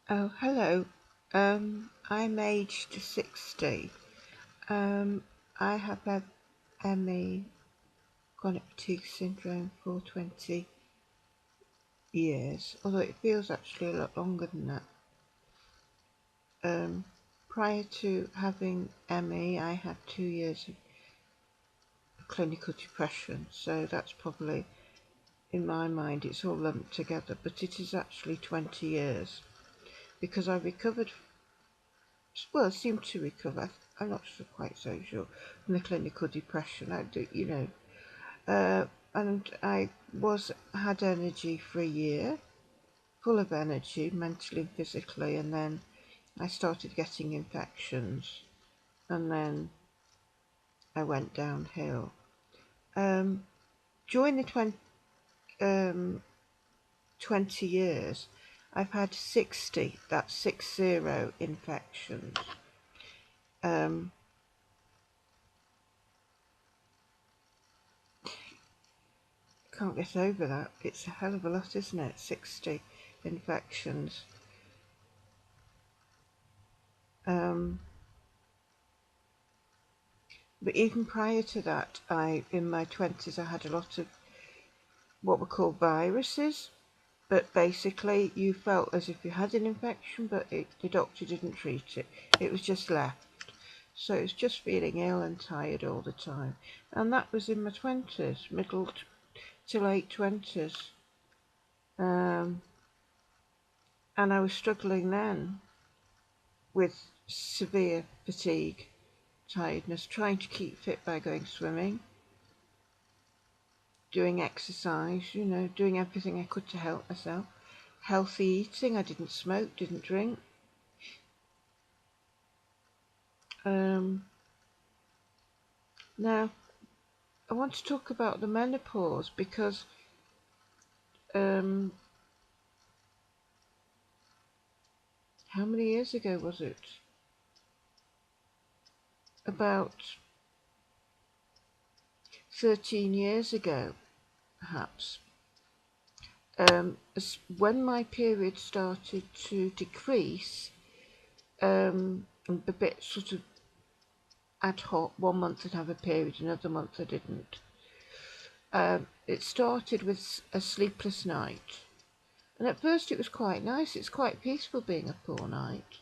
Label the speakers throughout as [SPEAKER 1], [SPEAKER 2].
[SPEAKER 1] Oh, hello. I'm aged 60. I have had ME, chronic fatigue syndrome, for 20 years, although it feels actually a lot longer than that. Prior to having ME, I had 2 years of clinical depression, so that's probably, in my mind, it's all lumped together, but it is actually 20 years because I recovered, well, seemed to recover. I'm not quite so sure from the clinical depression. I do, and I had energy for a year, full of energy, mentally and physically, and then I started getting infections, and then I went downhill. During the 20 years, I've had 60, that's 60 infections. Can't get over that. It's a hell of a lot, isn't it? 60 infections. But even prior to that, in my 20s, I had a lot of what were called viruses. But basically, you felt as if you had an infection, but the doctor didn't treat it. It was just left. So it was just feeling ill and tired all the time. And that was in my 20s, middle to late 20s. And I was struggling then with severe fatigue, tiredness, trying to keep fit by going swimming, doing exercise, doing everything I could to help myself. Healthy eating, I didn't smoke, didn't drink. Now, I want to talk about the menopause because how many years ago was it? About 13 years ago, perhaps. When my period started to decrease, a bit sort of ad hoc, 1 month I'd have a period, another month I didn't. It started with a sleepless night. And at first it was quite nice. It's quite peaceful being up all night.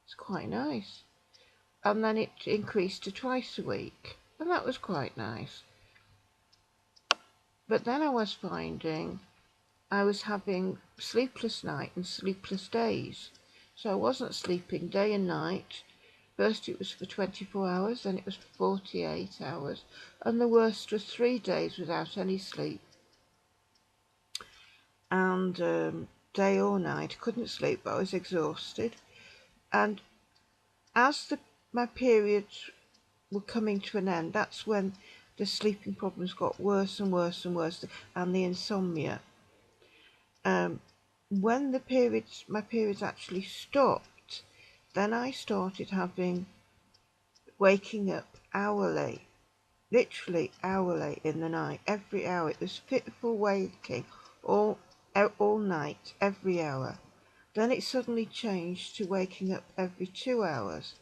[SPEAKER 1] It's quite nice. And then it increased to twice a week. And that was quite nice. But then I was finding I was having sleepless night and sleepless days. So I wasn't sleeping day and night. First it was for 24 hours, then it was for 48 hours. And the worst was 3 days without any sleep. And day or night, couldn't sleep, but I was exhausted. And as my periods were coming to an end, that's when the sleeping problems got worse and worse and worse, and the insomnia. When my periods actually stopped, then I started waking up hourly, literally hourly in the night, every hour. It was fitful waking all night, every hour. Then it suddenly changed to waking up every 2 hours.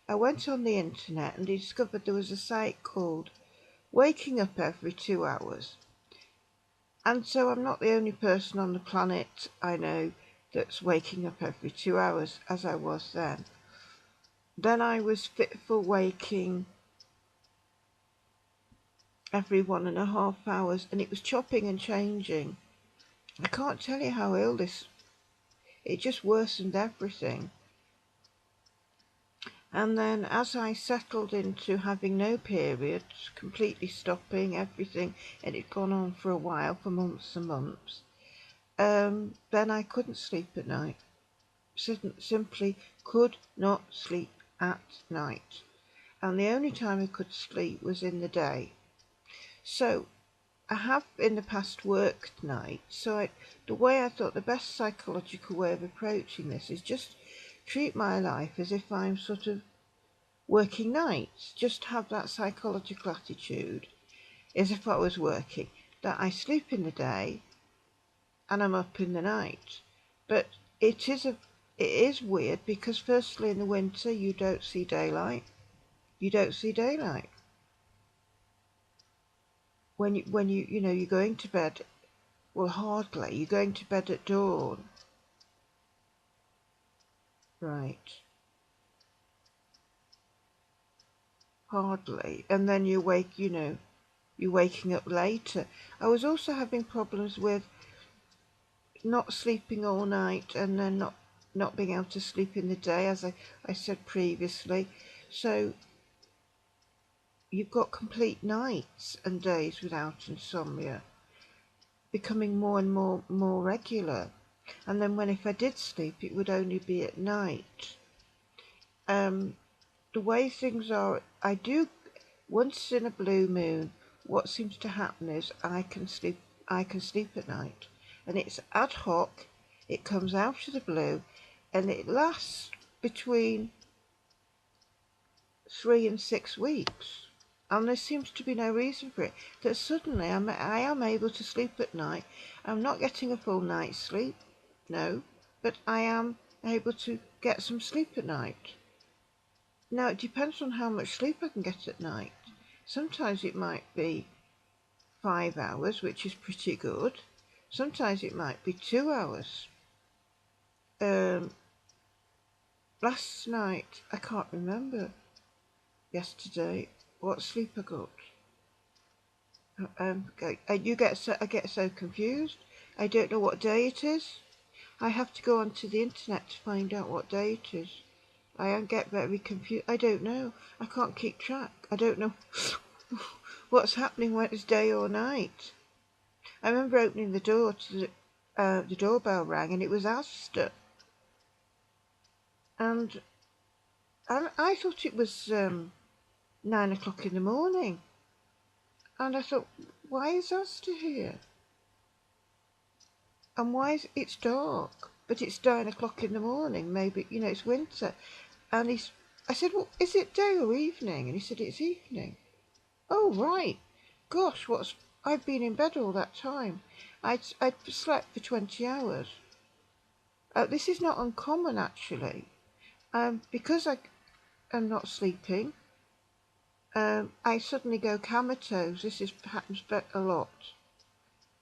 [SPEAKER 1] I went on the internet and discovered there was a site called Waking Up Every 2 Hours. And so I'm not the only person on the planet I know that's waking up every 2 hours, as I was then. Then I was fitful waking every 1.5 hours, and it was chopping and changing. I can't tell you how ill it just worsened everything. And then as I settled into having no periods, completely stopping everything, and it'd gone on for a while, for months and months, then I couldn't sleep at night. Simply could not sleep at night. And the only time I could sleep was in the day. So I have in the past worked nights, so the way I thought the best psychological way of approaching this is just treat my life as if I'm sort of working nights. Just have that psychological attitude as if I was working, that I sleep in the day and I'm up in the night. But it is weird because firstly in the winter you don't see daylight. You don't see daylight when you're going to bed. Well, hardly. You're going to bed at dawn, right? Hardly, and then you're waking up later. I was also having problems with not sleeping all night and then not being able to sleep in the day, as I said previously. So you've got complete nights and days without insomnia, becoming more and more regular. And then if I did sleep, it would only be at night. The way things are, I do once in a blue moon. What seems to happen is I can sleep. I can sleep at night, and it's ad hoc. It comes out of the blue, and it lasts between 3 and 6 weeks. And there seems to be no reason for it. That suddenly I am able to sleep at night. I'm not getting a full night's sleep, no, but I am able to get some sleep at night. Now, it depends on how much sleep I can get at night. Sometimes it might be 5 hours, which is pretty good. Sometimes it might be 2 hours. Last night, I can't remember yesterday what sleep I got. I get so confused. I don't know what day it is. I have to go onto the internet to find out what day it is. I get very confused. I don't know. I can't keep track. I don't know what's happening when it's day or night. I remember opening the door to the doorbell rang and it was Asta. And I thought it was 9 o'clock in the morning. And I thought, why is Asta here? And why is it's dark? But it's 9 o'clock in the morning. Maybe, it's winter. And I said, well, is it day or evening? And he said, it's evening. Oh, right. Gosh, I've been in bed all that time. I'd slept for 20 hours. This is not uncommon, actually. Because I am not sleeping, I suddenly go comatose. Happens a lot.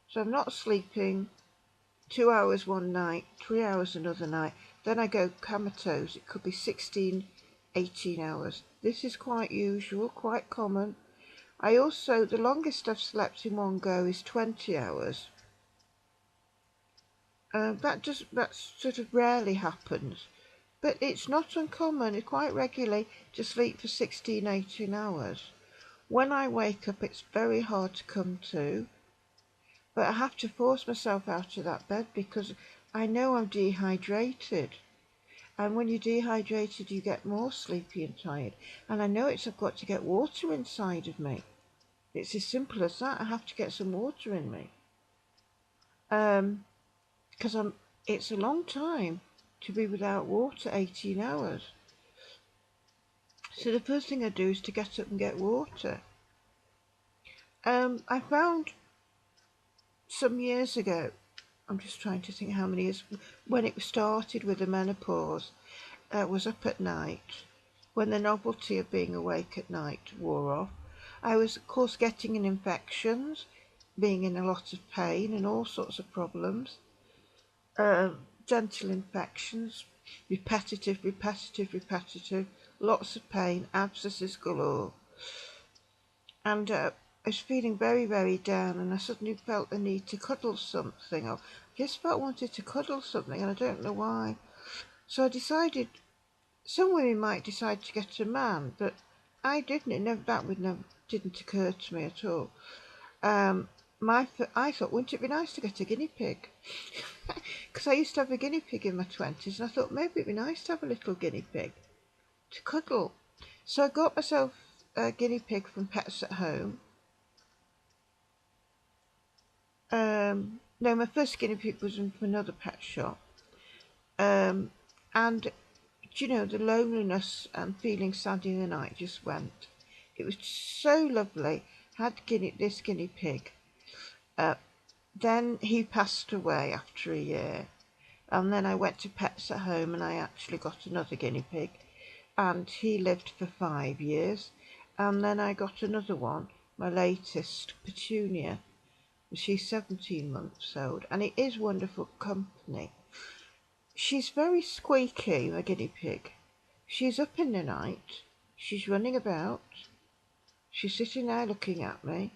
[SPEAKER 1] So I'm not sleeping 2 hours one night, 3 hours another night. Then I go comatose. It could be 16, 18 hours. This is quite usual, quite common. The longest I've slept in one go is 20 hours. That sort of rarely happens. But it's not uncommon, quite regularly, to sleep for 16, 18 hours. When I wake up, it's very hard to come to, but I have to force myself out of that bed because I know I'm dehydrated. And when you're dehydrated, you get more sleepy and tired. And I know I've got to get water inside of me. It's as simple as that. I have to get some water in me. Because it's a long time to be without water, 18 hours. So the first thing I do is to get up and get water. I found some years ago, I'm just trying to think how many years, when it started with the menopause, was up at night. When the novelty of being awake at night wore off, I was, of course, getting in infections, being in a lot of pain and all sorts of problems. Dental infections, repetitive, lots of pain, abscesses galore. And I was feeling very, very down, and I suddenly felt the need to cuddle something. I just wanted to cuddle something, and I don't know why. So I decided, some women might decide to get a man, but I didn't. Didn't occur to me at all. I thought, wouldn't it be nice to get a guinea pig? Because I used to have a guinea pig in my 20s, and I thought maybe it'd be nice to have a little guinea pig to cuddle. So I got myself a guinea pig from Pets at Home. No, my first guinea pig was from another pet shop. And, the loneliness and feeling sad in the night just went. It was so lovely. Had this guinea pig. Then he passed away after a year. And then I went to Pets at Home and I actually got another guinea pig, and he lived for 5 years. And then I got another one, my latest, Petunia. She's 17 months old, and it is wonderful company. She's very squeaky, my guinea pig. She's up in the night, she's running about, she's sitting there looking at me.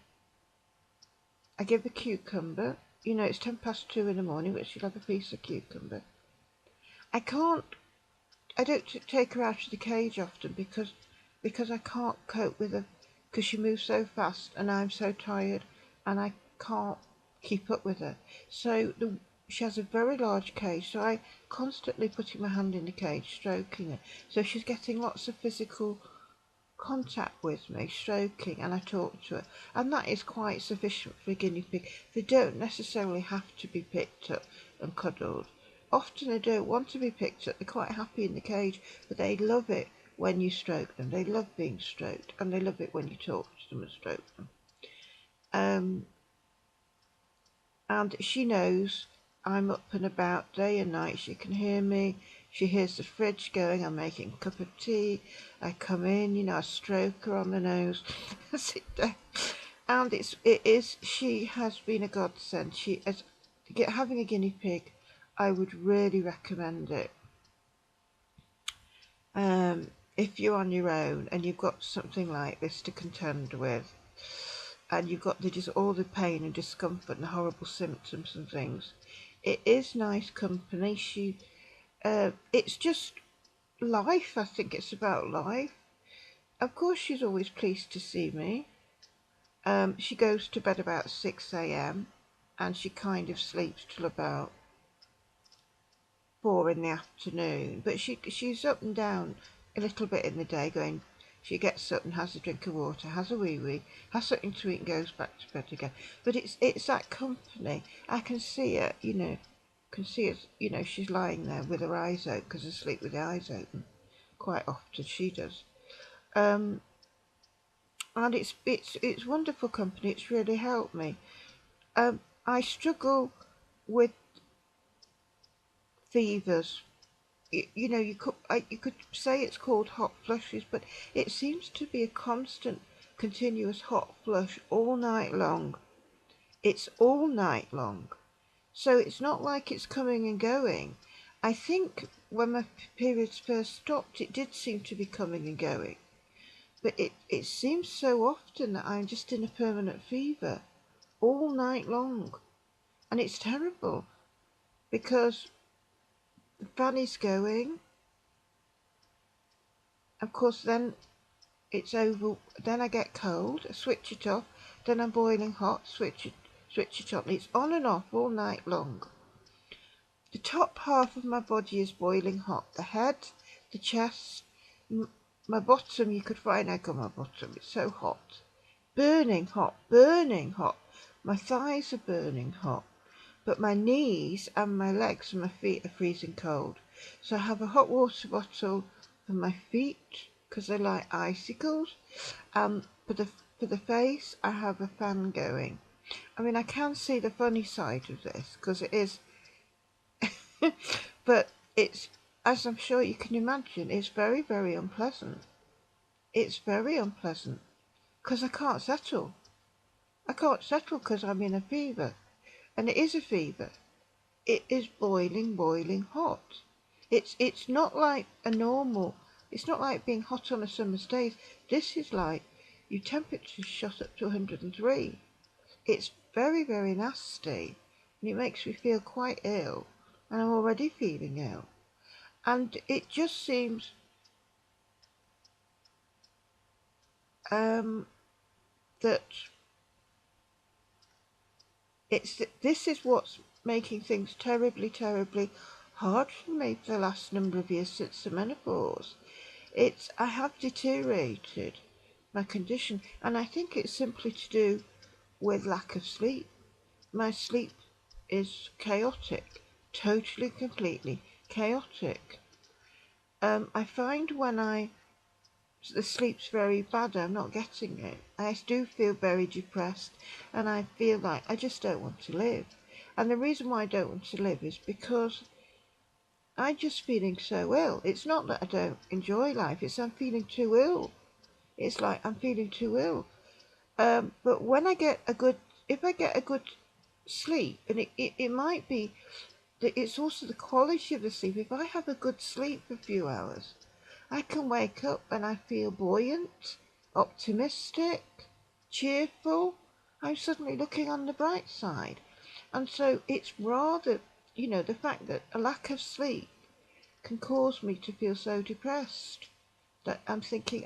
[SPEAKER 1] I give a cucumber. You know, it's 2:10 in the morning, but she'll have a piece of cucumber. I can't, I don't take her out of the cage often because I can't cope with her, because she moves so fast and I'm so tired and I can't keep up with her. So she has a very large cage, so I constantly putting my hand in the cage, stroking her. So she's getting lots of physical contact with me, stroking, and I talk to her, and that is quite sufficient for a guinea pig. They don't necessarily have to be picked up and cuddled. Often they don't want to be picked up, they're quite happy in the cage, but they love it when you stroke them. They love being stroked, and they love it when you talk to them and stroke them. And she knows I'm up and about day and night. She can hear me. She hears the fridge going. I'm making a cup of tea. I come in, you know, I stroke her on the nose, sit down, and she has been a godsend. Having a guinea pig, I would really recommend it. If you're on your own and you've got something like this to contend with, and you've got just all the pain and discomfort and horrible symptoms and things, it is nice company. It's just life. I think it's about life. Of course, she's always pleased to see me. She goes to bed about 6 a.m. and she kind of sleeps till about 4 in the afternoon. But she's up and down a little bit in the day going. She gets up and has a drink of water, has a wee-wee, has something to eat and goes back to bed again. But it's that company. I can see her, you know, she's lying there with her eyes open, because I sleep with the eyes open quite often, she does. And it's wonderful company. It's really helped me. I struggle with fevers. You know, you could say it's called hot flushes, but it seems to be a constant, continuous hot flush all night long. It's all night long. So it's not like it's coming and going. I think when my periods first stopped, it did seem to be coming and going. But it seems so often that I'm just in a permanent fever all night long. And it's terrible because the fan is going. Of course, then it's over. Then I get cold, I switch it off. Then I'm boiling hot, switch it on. It's on and off all night long. The top half of my body is boiling hot. The head, the chest, my bottom, you could fry an egg on my bottom. It's so hot. Burning hot, burning hot. My thighs are burning hot. But my knees and my legs and my feet are freezing cold. So I have a hot water bottle for my feet because they're like icicles. For the face, I have a fan going. I mean, I can see the funny side of this because it is, but it's, as I'm sure you can imagine, it's very, very unpleasant. It's very unpleasant because I can't settle. I can't settle because I'm in a fever, and it is a fever. It is boiling, boiling hot. It's not like a normal. It's not like being hot on a summer's day. This is like your temperature shot up to 103. It's very, very nasty, and it makes me feel quite ill, and I'm already feeling ill. And it just seems that this is what's making things terribly, terribly hard for me for the last number of years since the menopause. I have deteriorated my condition, and I think it's simply to do with lack of sleep. My sleep is chaotic, totally, completely chaotic. I find when the sleep's very bad, I'm not getting it. I do feel very depressed, and I feel like I just don't want to live. And the reason why I don't want to live is because I'm just feeling so ill. It's not that I don't enjoy life, it's I'm feeling too ill. It's like I'm feeling too ill. But when I get a good, if I get a good sleep, and it might be that it's also the quality of the sleep. If I have a good sleep for a few hours, I can wake up and I feel buoyant, optimistic, cheerful. I'm suddenly looking on the bright side. And so it's rather, the fact that a lack of sleep can cause me to feel so depressed that I'm thinking,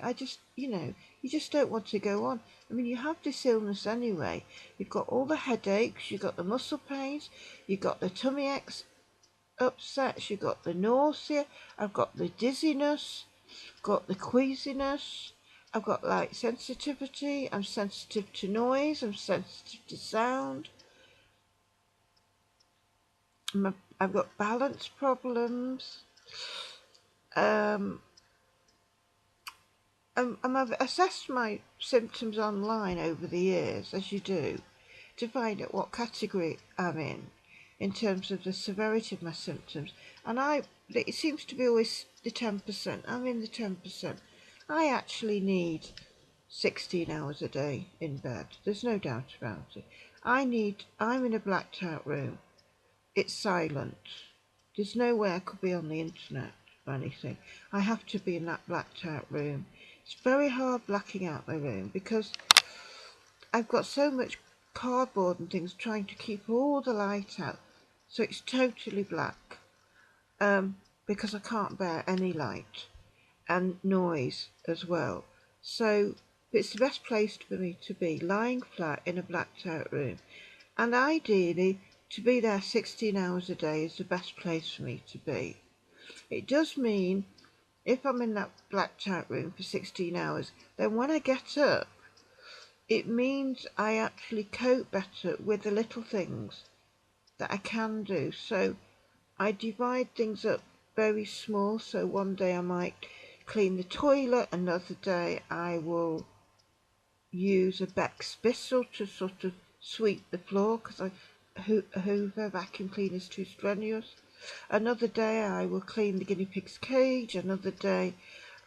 [SPEAKER 1] you just don't want to go on. I mean, you have this illness anyway. You've got all the headaches, you've got the muscle pains, you've got the tummy upsets, you've got the nausea, I've got the dizziness, got the queasiness, I've got like sensitivity, I'm sensitive to noise, I'm sensitive to sound, I've got balance problems, um, and I've assessed my symptoms online over the years, as you do, to find out what category I'm in terms of the severity of my symptoms. And it seems to be always the 10%. I'm in the 10%. I actually need 16 hours a day in bed. There's no doubt about it. I'm in a blacked out room. It's silent. There's no way I could be on the internet or anything. I have to be in that blacked out room. It's very hard blacking out my room because I've got so much cardboard and things trying to keep all the light out. So it's totally black. Because I can't bear any light and noise as well. So it's the best place for me to be, lying flat in a blacked out room. And ideally, to be there 16 hours a day is the best place for me to be. It does mean if I'm in that blacked out room for 16 hours, then when I get up, it means I actually cope better with the little things that I can do. So I divide things up very small. So one day I might clean the toilet, another day I will use a Beck's Bissell to sort of sweep the floor because a Hoover vacuum cleaner is too strenuous. Another day I will clean the guinea pig's cage. Another day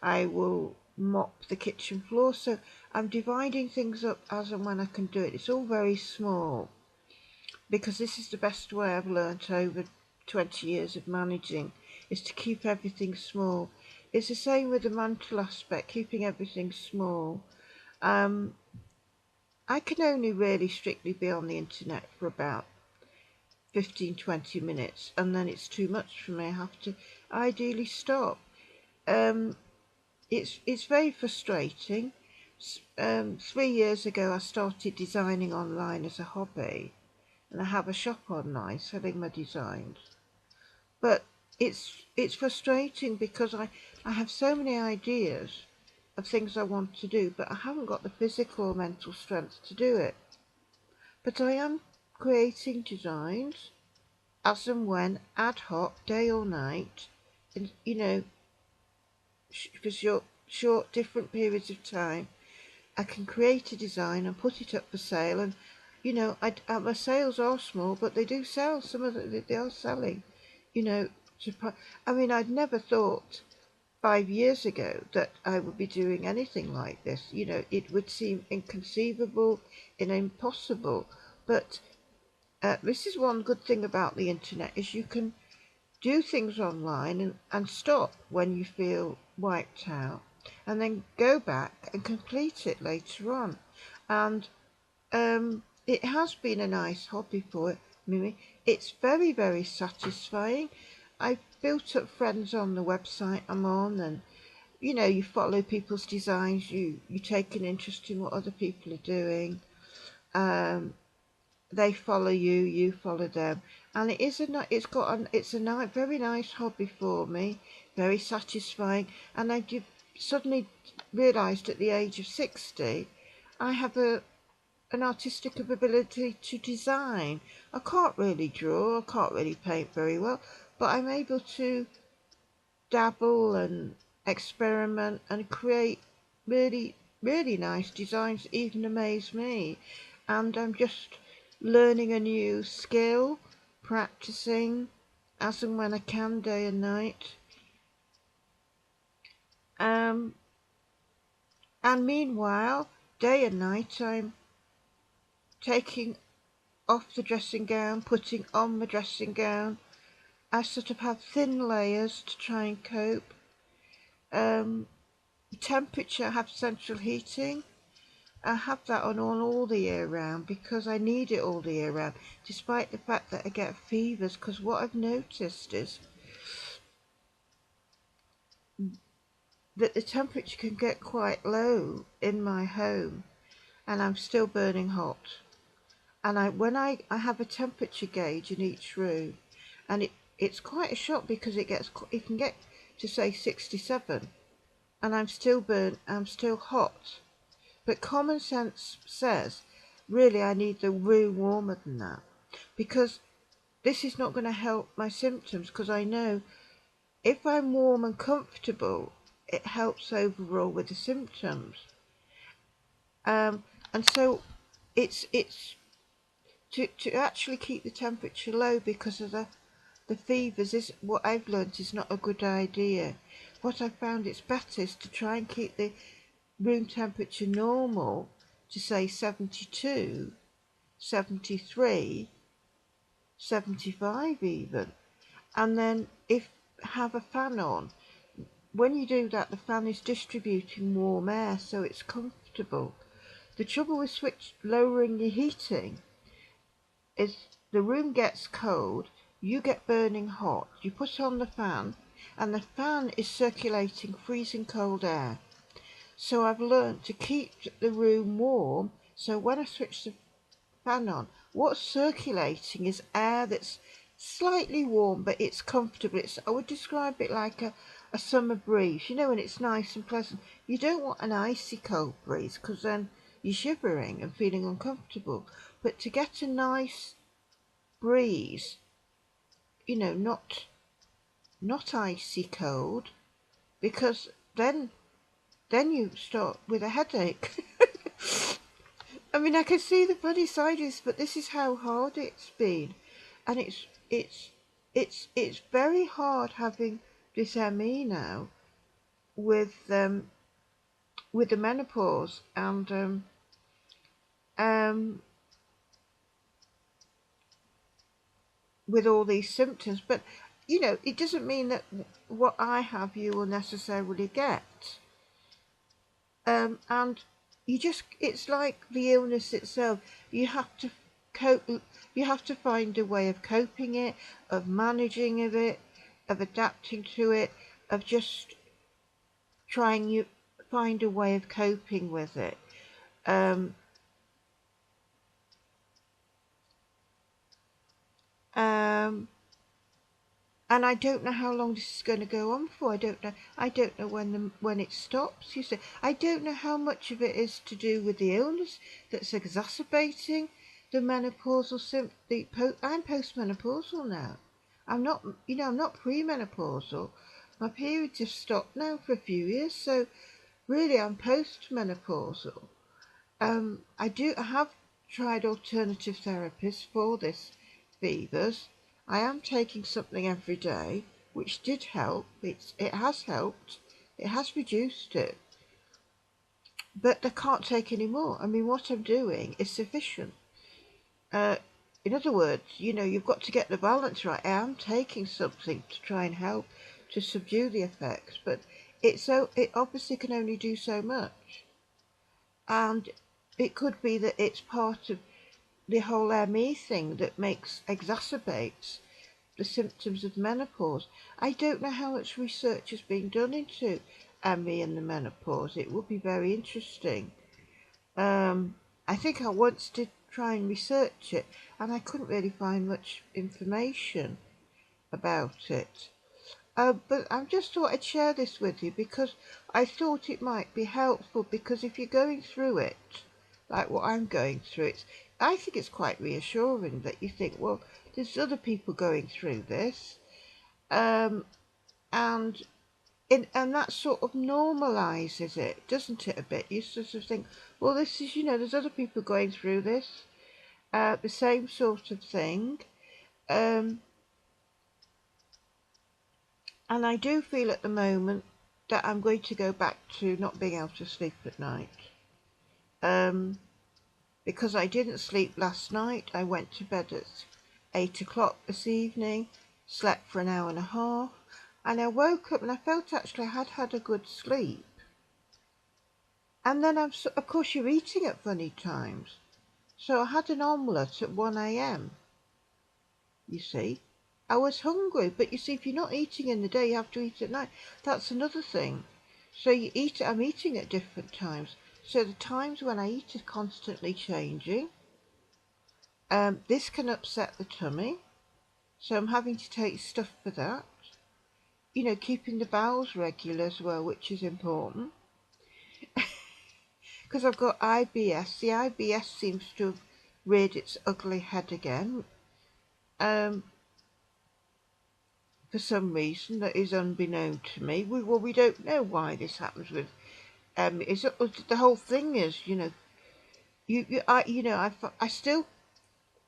[SPEAKER 1] I will mop the kitchen floor. So I'm dividing things up as and when I can do it. It's all very small because this is the best way I've learnt over 20 years of managing, is to keep everything small. It's the same with the mental aspect, keeping everything small. I can only really strictly be on the internet for about 15-20 minutes, and then it's too much for me. I have to ideally stop. It's very frustrating. 3 years ago I started designing online as a hobby, and I have a shop online selling my designs. But it's frustrating because I have so many ideas of things I want to do, but I haven't got the physical or mental strength to do it. But I am creating designs as and when, ad hoc, day or night, and for short different periods of time. I can create a design and put it up for sale, and my sales are small, but they do sell. Some of them they are selling. You know, I mean, I'd never thought 5 years ago that I would be doing anything like this. It would seem inconceivable and impossible. But this is one good thing about the internet, is you can do things online and stop when you feel wiped out, and then go back and complete it later on. And it has been a nice hobby for me. It's very, very satisfying. I've built up friends on the website I'm on, and you follow people's designs, you take an interest in what other people are doing. They follow you, you follow them, and it's a very nice hobby for me, very satisfying. And I suddenly realised at the age of 60 I have an artistic ability to design. I can't really draw, I can't really paint very well, but I'm able to dabble and experiment and create really, really nice designs that even amaze me. And I'm just learning a new skill, practicing, as and when I can, day and night. And meanwhile, day and night, I'm taking off the dressing gown, putting on my dressing gown. I sort of have thin layers to try and cope. Temperature, I have central heating. I have that on all the year round because I need it all the year round, despite the fact that I get fevers. Because what I've noticed is that the temperature can get quite low in my home and I'm still burning hot. And when I have a temperature gauge in each room, and it's quite a shock because it can get to say 67 and I'm still hot. But common sense says, really, I need the room warmer than that, because this is not going to help my symptoms, because I know if I'm warm and comfortable, it helps overall with the symptoms. And so it's to actually keep the temperature low because of the fevers is what I've learnt is not a good idea. What I found it's better is to try and keep the room temperature normal to say 72, 73, 75 even. And then if have a fan on. When you do that, the fan is distributing warm air, so it's comfortable. The trouble with lowering your heating is the room gets cold, you get burning hot, you put on the fan, and the fan is circulating freezing cold air. So I've learnt to keep the room warm, so when I switch the fan on, what's circulating is air that's slightly warm, but it's comfortable. I would describe it like a summer breeze, when it's nice and pleasant. You don't want an icy cold breeze because then you're shivering and feeling uncomfortable. But to get a nice breeze, not icy cold, because then you start with a headache. I mean, I can see the funny side of this, but this is how hard it's been, and it's very hard having this ME now with the menopause and with all these symptoms. But it doesn't mean that what I have you will necessarily get. And it's like the illness itself. You have to cope, you have to find a way of coping it, of managing it, of adapting to it, of just trying you find a way of coping with it. Um, um, and I don't know how long this is going to go on for. I don't know when it stops. You say I don't know how much of it is to do with the illness that's exacerbating the menopausal I'm postmenopausal now. I'm not, I'm not premenopausal. My periods have stopped now for a few years, so really I'm postmenopausal. I have tried alternative therapies for this fevers. I am taking something every day, which did help. It has helped. It has reduced it. But I can't take any more. I mean, what I'm doing is sufficient. In other words, you've got to get the balance right. I am taking something to try and help to subdue the effects, but it obviously can only do so much. And it could be that it's part of the whole ME thing that exacerbates the symptoms of menopause. I don't know how much research has been done into ME and the menopause. It would be very interesting. I think I once did try and research it, and I couldn't really find much information about it. But I just thought I'd share this with you because I thought it might be helpful, because if you're going through it, like what I'm going through, I think it's quite reassuring that you think, well, there's other people going through this, and and that sort of normalises it, doesn't it, a bit? You sort of think, well, this is, there's other people going through this, the same sort of thing. And I do feel at the moment that I'm going to go back to not being able to sleep at night. Because I didn't sleep last night. I went to bed at 8 o'clock this evening, slept for an hour and a half, and I woke up and I felt actually I had had a good sleep. And then of course you're eating at funny times. So I had an omelette at 1 a.m. You see, I was hungry, but you see, if you're not eating in the day, you have to eat at night. That's another thing. So I'm eating at different times. So the times when I eat are constantly changing. This can upset the tummy. So I'm having to take stuff for that. You know, keeping the bowels regular as well, which is important. Because I've got IBS. The IBS seems to have reared its ugly head again. For some reason that is unbeknown to me. We don't know why this happens with. The whole thing is, you know, I still,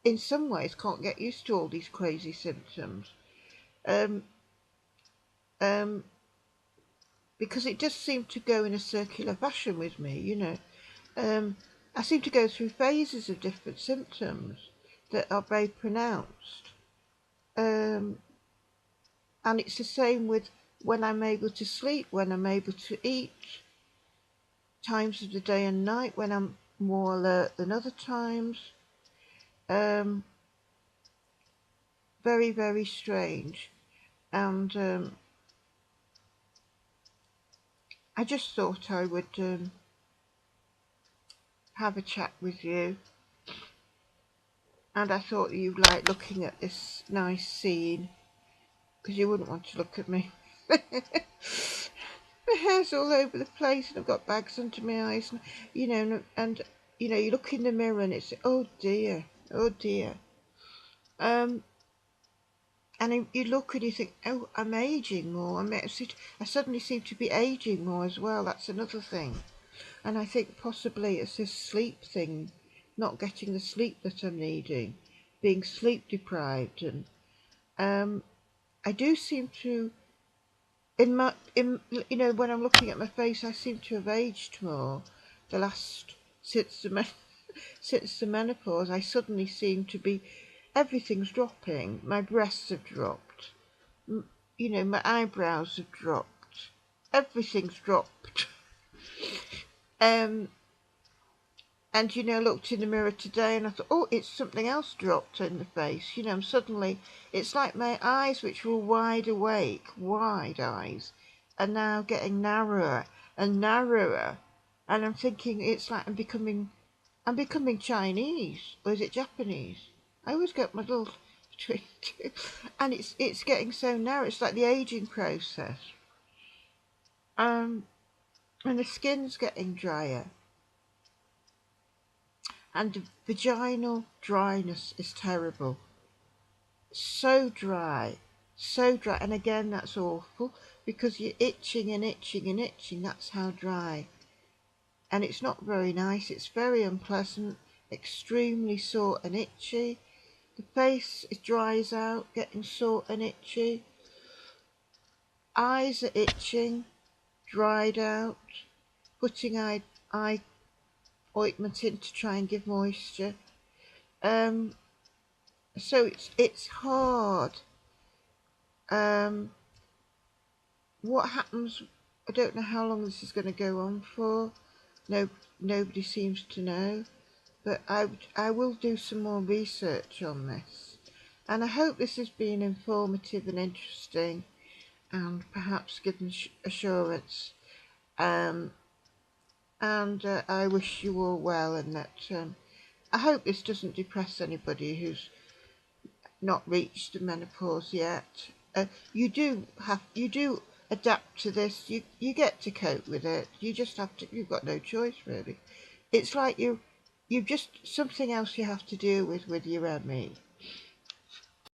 [SPEAKER 1] in some ways, can't get used to all these crazy symptoms. Um, um, because it just seemed to go in a circular fashion with me, you know. I seem to go through phases of different symptoms that are very pronounced. And it's the same with when I'm able to sleep, when I'm able to eat, times of the day and night when I'm more alert than other times. Very, very strange. And I just thought I would have a chat with you. And I thought you'd like looking at this nice scene, because you wouldn't want to look at me. My hair's all over the place and I've got bags under my eyes, and you know, you look in the mirror and it's, oh dear, oh dear. And you look and you think, oh, I'm aging more. I suddenly seem to be aging more as well. That's another thing. And I think possibly it's this sleep thing, not getting the sleep that I'm needing, being sleep deprived. And I do seem to, you know, when I'm looking at my face, I seem to have aged more. Since the menopause, I suddenly seem to be, everything's dropping. My breasts have dropped. You know, my eyebrows have dropped. Everything's dropped. And you know, I looked in the mirror today and I thought, oh, it's something else dropped in the face. You know, I'm suddenly, it's like my eyes, which were wide awake, wide eyes, are now getting narrower and narrower. And I'm thinking, it's like I'm becoming Chinese, or is it Japanese? I always get my little between two. And it's getting so narrow. It's like the aging process. And the skin's getting drier. And the vaginal dryness is terrible. So dry. So dry. And again, that's awful, because you're itching and itching and itching. That's how dry. And it's not very nice. It's very unpleasant. Extremely sore and itchy. The face, it dries out, getting sore and itchy. Eyes are itching, dried out. Putting eye ointment in to try and give moisture. So it's hard. What happens? I don't know how long this is going to go on for. Nobody seems to know. But I will do some more research on this. And I hope this has been informative and interesting, and perhaps given assurance. And I wish you all well, and that I hope this doesn't depress anybody who's not reached the menopause yet. You do adapt to this. You get to cope with it. You just have to. You've got no choice really. It's like you've just something else you have to deal with your ME.